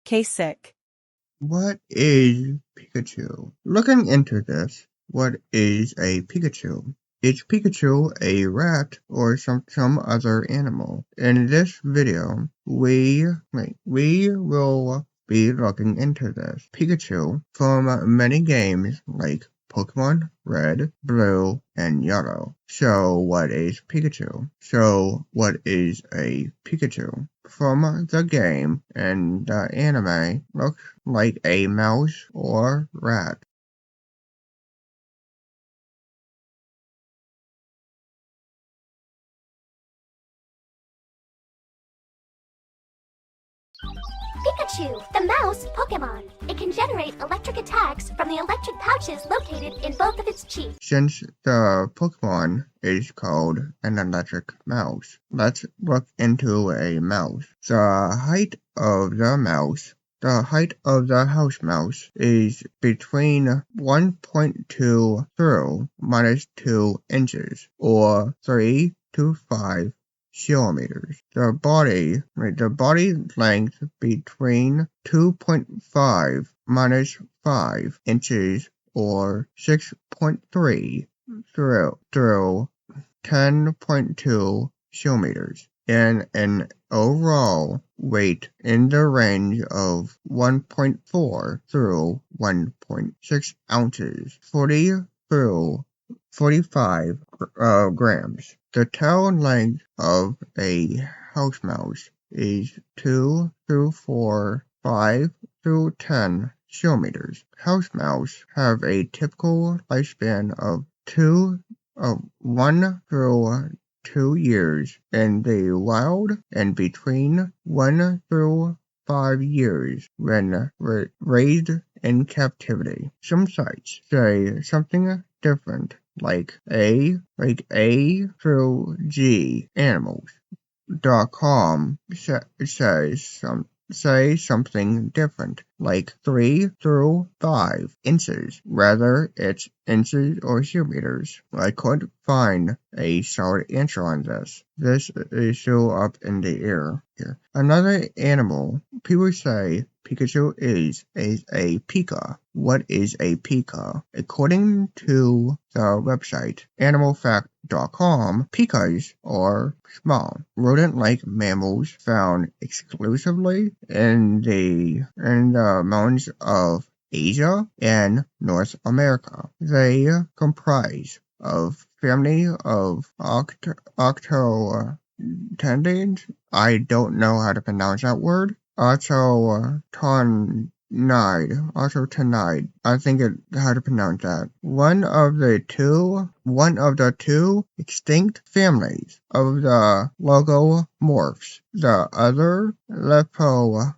K-Sick. What is Pikachu? Looking into this, what is a Pikachu? Is Pikachu a rat or some other animal? In this video, we will be looking into this. Pikachu from many games like Pokemon Red, Blue, and Yellow. So what is Pikachu? So what is a Pikachu? From the game and the anime looks like a mouse or rat. Pikachu, the mouse Pokemon. It can generate electric attacks from the electric pouches located in both of its cheeks. Since the Pokemon is called an electric mouse, let's look into a mouse. The height of the house mouse is between 1.2 through minus 2 inches, or 3 to 5 centimeters. The body length between 2.5 minus 5 inches or 6.3 through 10.2 centimeters, and an overall weight in the range of 1.4 through 1.6 ounces, 40 through 45 grams. The tail length of a house mouse is 2 through 4, 5 through 10 centimeters. House mouse have a typical lifespan of 1 through 2 years in the wild, and between 1 through 5 years when raised in captivity. Some sites say something different, like A through G animals.com say something different, like 3 through 5 inches, whether it's inches or centimeters. I couldn't find a solid answer on this. This is still up in the air here. Another animal people say Pikachu is a Pika. What is a Pika? According to the website animalfact.com, Pikas are small, rodent-like mammals found exclusively in the mountains of Asia and North America. They comprise of family of octotandines. I don't know how to pronounce that word. Autotonide. I think how to pronounce that. One of the two extinct families of the logomorphs. The other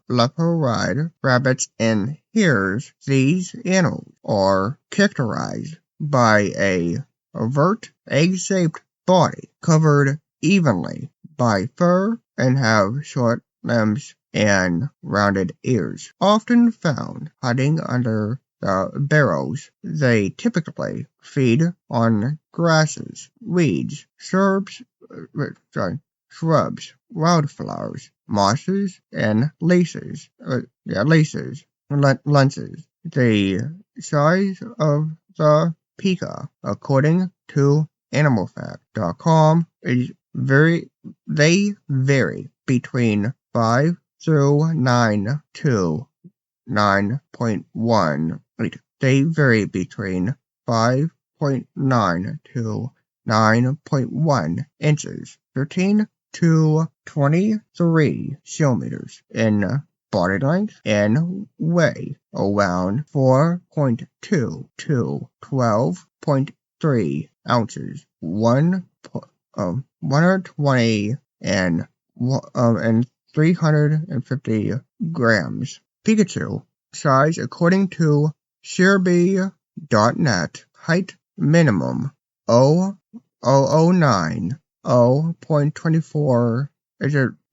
leporide rabbits and hares. These animals are characterized by a overt egg-shaped body covered evenly by fur and have short limbs and rounded ears. Often found hiding under the barrels, they typically feed on grasses, weeds, shrubs, wildflowers, mosses, and laces. Lenses. The size of the Pika, according to animalfact.com, they vary between 5 through 9 to 9.1. They vary between 5.9 to 9.1 inches, 13 to 23 centimeters in body length, and weigh around 4.2 to 12.3 ounces, 120 and 350 grams. Pikachu size according to Shirby.net, height minimum 0.24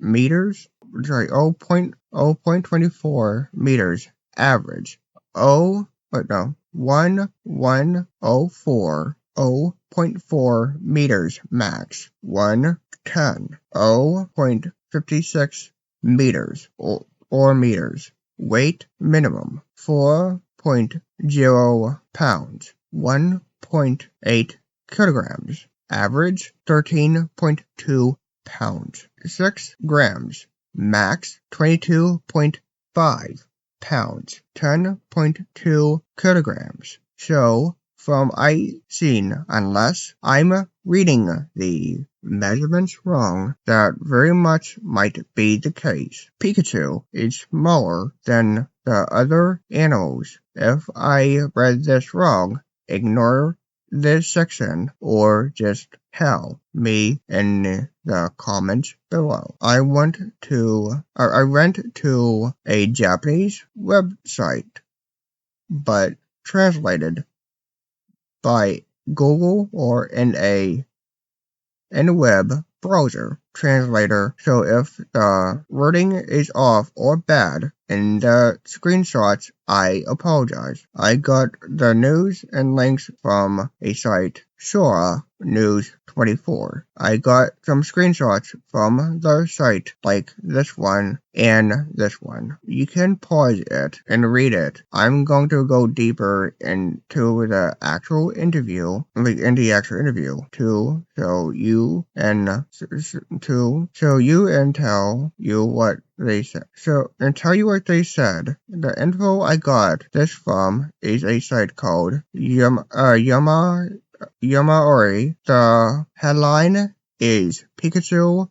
meters. 0.24 meters average. 0.4 meters max. 110. 0.56 meters or meters Weight minimum 4.0 pounds, 1.8 kilograms. Average 13.2 pounds, 6 grams. Max 22.5 pounds, 10.2 kilograms. So, from I seen, unless I'm reading the measurements wrong, that very much might be the case. Pikachu is smaller than the other animals. If I read this wrong, ignore this section or just tell me in the comments below. I went to a Japanese website, but translated by Google or in a web browser translator, so if the wording is off or bad in the screenshots, I apologize. I got the news and links from a site, Sora News 24. I got some screenshots from the site, like this one and this one. You can pause it and read it. I'm going to go deeper into the actual interview, to show you and tell you what they said. And tell you what they said. The info I got this from is a site called Yamaori. The headline is Pikachu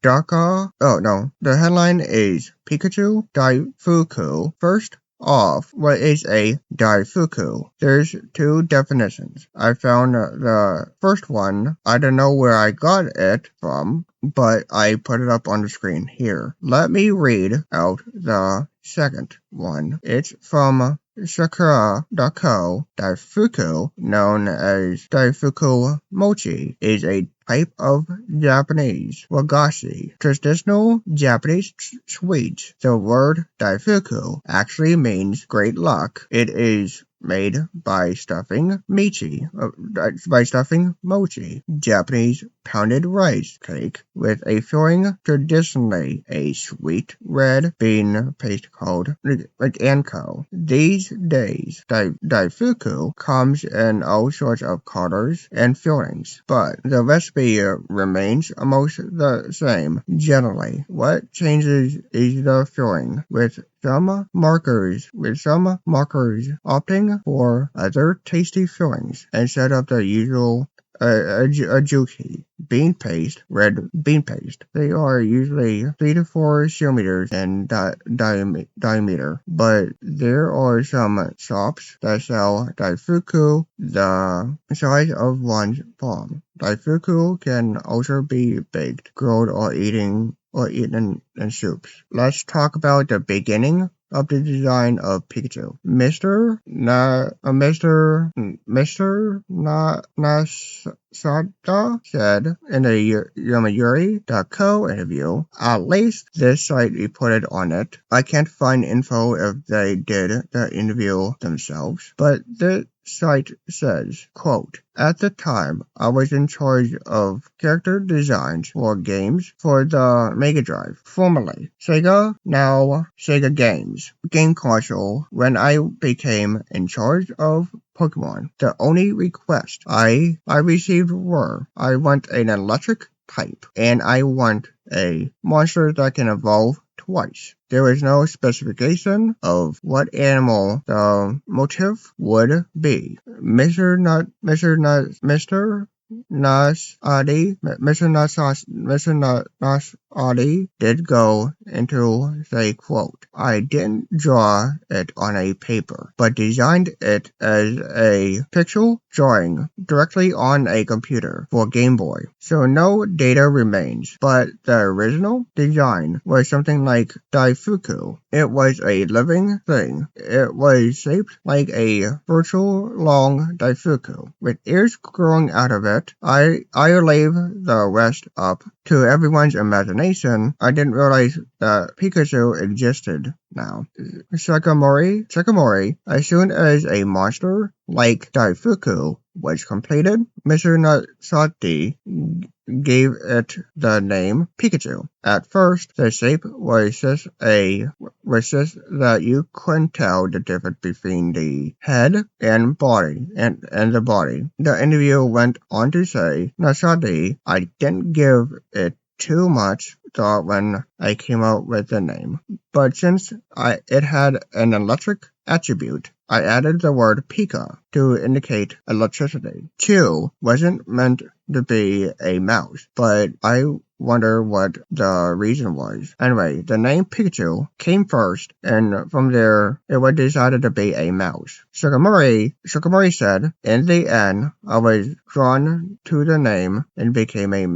the headline is Pikachu Daifuku. First off, what is a Daifuku? There's two definitions. I found the first one. I don't know where I got it from, but I put it up on the screen here. Let me read out the second one. It's from Sakura.co. Daifuku, known as Daifuku Mochi, is a type of Japanese wagashi, traditional Japanese sweet. The word Daifuku actually means great luck. It is made by stuffing mochi, Japanese pounded rice cake with a filling, traditionally a sweet red bean paste called anko. These days, Daifuku comes in all sorts of colors and fillings, but the recipe remains almost the same generally. What changes is the filling, with some markers opting for other tasty fillings instead of the usual ajuki red bean paste. They are usually 3 to 4 centimeters in diameter, but there are some shops that sell Daifuku the size of one's palm. Daifuku can also be baked, grilled, or eaten in soups. Let's talk about the beginning of the design of Pikachu. Mr. Nasada said in a Yomiuri.co interview, at least this site reported on it. I can't find info if they did the interview themselves, but the site says, quote, at the time, I was in charge of character designs for games for the Mega Drive, formerly Sega, now Sega Games, game console, when I became in charge of Pokemon. The only request I received were, I want an electric type, and I want a monster that can evolve twice. There is no specification of what animal the motif would be. Mr. Nasadi did go into say, quote, I didn't draw it on a paper, but designed it as a pixel drawing directly on a computer for Game Boy. So no data remains, but the original design was something like Daifuku. It was a living thing. It was shaped like a virtual long Daifuku, with ears growing out of it. I leave the rest up to everyone's imagination. I didn't realize that Pikachu existed now. Sakamori, as soon as a monster like Daifuku was completed, Mr. Natsati gave it the name Pikachu. At first, the shape was just that you couldn't tell the difference between the head and body and the body. The interview went on to say, Nasadi, I didn't give it too much thought when I came up with the name, but since it had an electric attribute, I added the word Pika to indicate electricity. Chu wasn't meant to be a mouse, but I wonder what the reason was. Anyway, the name Pikachu came first, and from there, it was decided to be a mouse. Shukamori said, in the end, I was drawn to the name and became a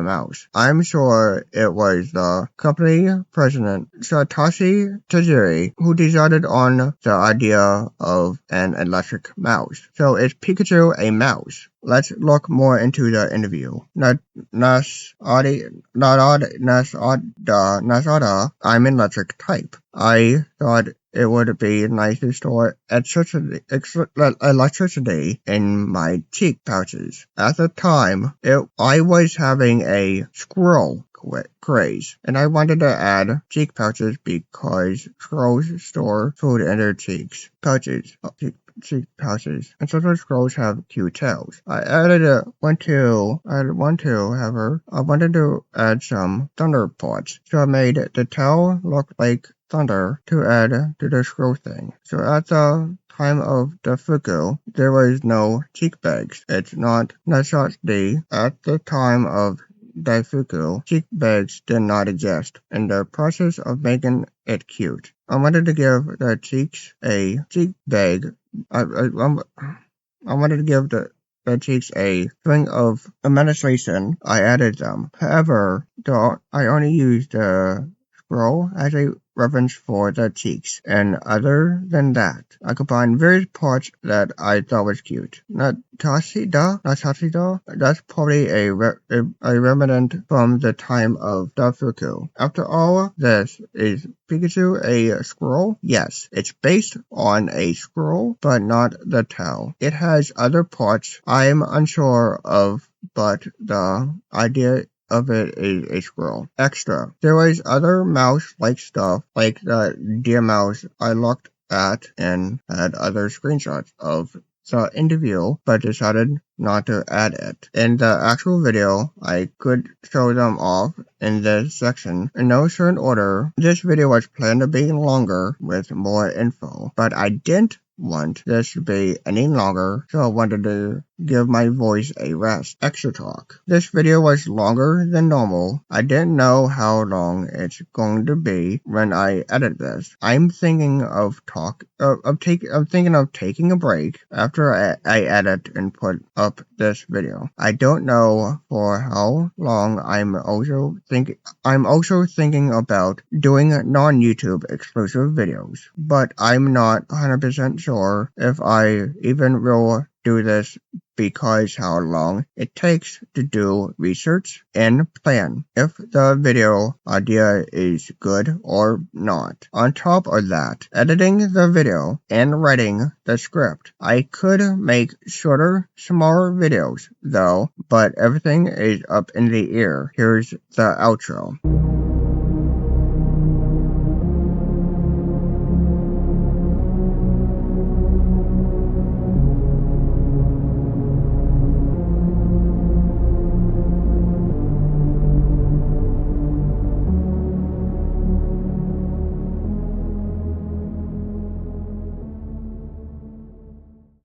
mouse. I'm sure it was the company president, Satoshi Tajiri, who decided on the idea of an electric mouse. So is Pikachu a mouse? Let's look more into the interview. Nasada, I'm an electric type. I thought it would be nice to store electricity in my cheek pouches. At the time, I was having a squirrel craze, and I wanted to add cheek pouches because squirrels store food in their pouches, and sometimes squirrels have cute tails. I wanted to add some thunder pots, so I made the tail look like thunder to add to the scroll thing. So at the time of the Fuku, there was no cheek bags. It's not necessary. At the time of Daifuku, cheek bags did not exist. In the process of making it cute, I wanted to give the cheeks a cheek bag. I wanted to give the cheeks a string of administration. I added them. However, I only used the scroll as a reference for the cheeks, and other than that, I combined various parts that I thought was cute. Natasida, that's probably a remnant from the time of Dafuku. After all this, is Pikachu a squirrel? Yes, it's based on a squirrel, but not the tail. It has other parts I'm unsure of, but the idea of it is a squirrel. Extra. There was other mouse-like stuff, like the deer mouse I looked at and had other screenshots of the interview, but decided not to add it. In the actual video, I could show them off in this section in no certain order. This video was planned to be longer with more info, but I didn't want this to be any longer, so I wanted to give my voice a rest. Extra talk. This video was longer than normal. I didn't know how long it's going to be when I edit this. I'm thinking of taking a break after I edit and put up this video. I don't know for how long. I'm also thinking about doing non-YouTube exclusive videos, but I'm not 100% sure if I even will do this because how long it takes to do research and plan if the video idea is good or not. On top of that, editing the video and writing the script. I could make shorter, smaller videos though, but everything is up in the air. Here's the outro.